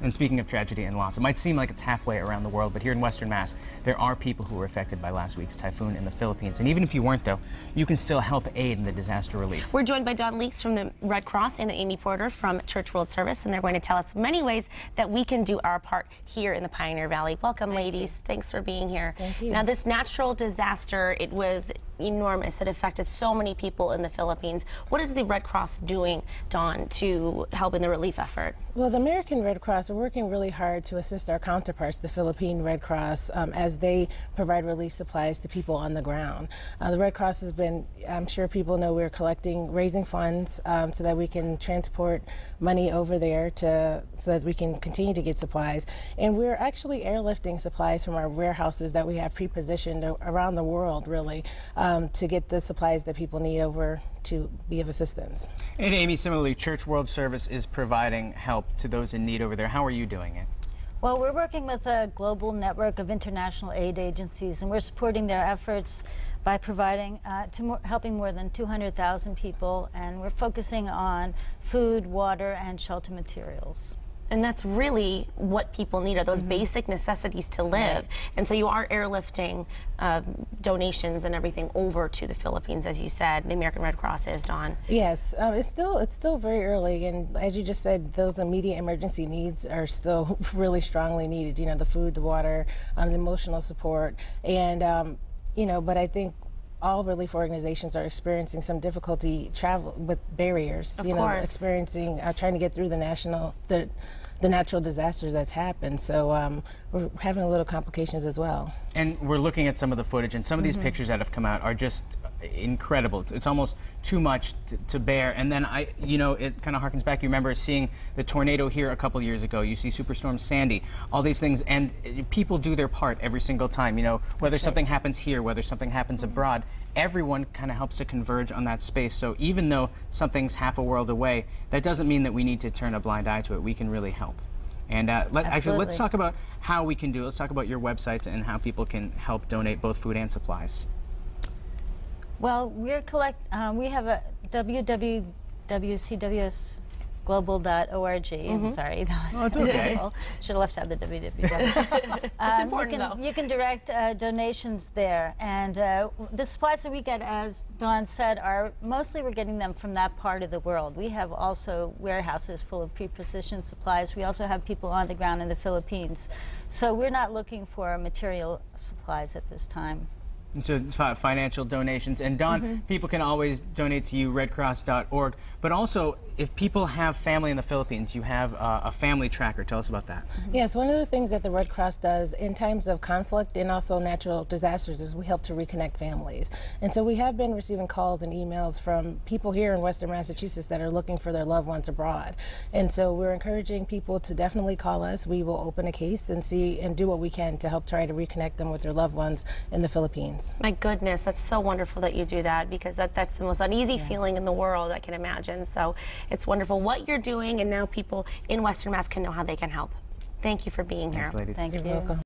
And speaking of tragedy and loss, it might seem like it's halfway around the world, but here in Western Mass, there are people who were affected by last week's typhoon in the Philippines. And even if you weren't, though, you can still help aid in the disaster relief. We're joined by Don Leeks from the Red Cross and Amy Porter from Church World Service, and they're going to tell us many ways that we can do our part here in the Pioneer Valley. Welcome, ladies. Thanks for being here. Thank you. Now, this natural disaster, it was enormous. It affected so many people in the Philippines. What is the Red Cross doing, Dawn, to help in the relief effort? Well, the American Red Cross are working really hard to assist our counterparts, the Philippine Red Cross, as they provide relief supplies to people on the ground. The Red Cross has been, I'm sure people know, we're raising funds so that we can transport money over there so that we can continue to get supplies. And we're actually airlifting supplies from our warehouses that we have pre-positioned around the world, really, to get the supplies that people need over to be of assistance. And Amy, similarly, Church World Service is providing help to those in need over there. How are you doing it? Well, we're working with a global network of international aid agencies, and we're supporting their efforts by providing, helping more than 200,000 people, and we're focusing on food, water, and shelter materials. And that's really what people need, are those basic necessities to live. Right. And so you are airlifting donations and everything over to the Philippines, as you said. The American Red Cross is, Dawn. Yes, it's still very early, and as you just said, those immediate emergency needs are still really strongly needed. You know, the food, the water, the emotional support, and you know, but I think all relief organizations are experiencing some difficulty travel with barriers. Of you know, course. Experiencing trying to get through the natural disasters that's happened. So we're having a little complications as well. And we're looking at some of the footage, and some of these pictures that have come out are just incredible. It's almost too much to bear. And then you know, it kind of harkens back. You remember seeing the tornado here a couple years ago. You see Superstorm Sandy, all these things, and people do their part every single time. You know, whether something happens here, whether something happens abroad, everyone kind of helps to converge on that space. So even though something's half a world away, that doesn't mean that we need to turn a blind eye to it. We can really help. And actually, let's talk about how we can do it. Let's talk about your websites and how people can help donate both food and supplies. Well, we have a www.cwsglobal.org. I'm sorry, that was it's okay. Should have left out the www. It's important, though. You can direct donations there, and the supplies that we get, as Dawn said, are mostly we're getting them from that part of the world. We have also warehouses full of pre-positioned supplies. We also have people on the ground in the Philippines, so we're not looking for material supplies at this time. So financial donations. And Dawn, people can always donate to you, redcross.org. But also, if people have family in the Philippines, you have a family tracker. Tell us about that. Yes, one of the things that the Red Cross does in times of conflict and also natural disasters is we help to reconnect families. And so we have been receiving calls and emails from people here in Western Massachusetts that are looking for their loved ones abroad. And so we're encouraging people to definitely call us. We will open a case and see and do what we can to help try to reconnect them with their loved ones in the Philippines. My goodness, that's so wonderful that you do that, because that's the most uneasy feeling in the world, I can imagine. So it's wonderful what you're doing, and now people in Western Mass can know how they can help. Thank you for being here. Thanks, ladies. Thank You're you. welcome.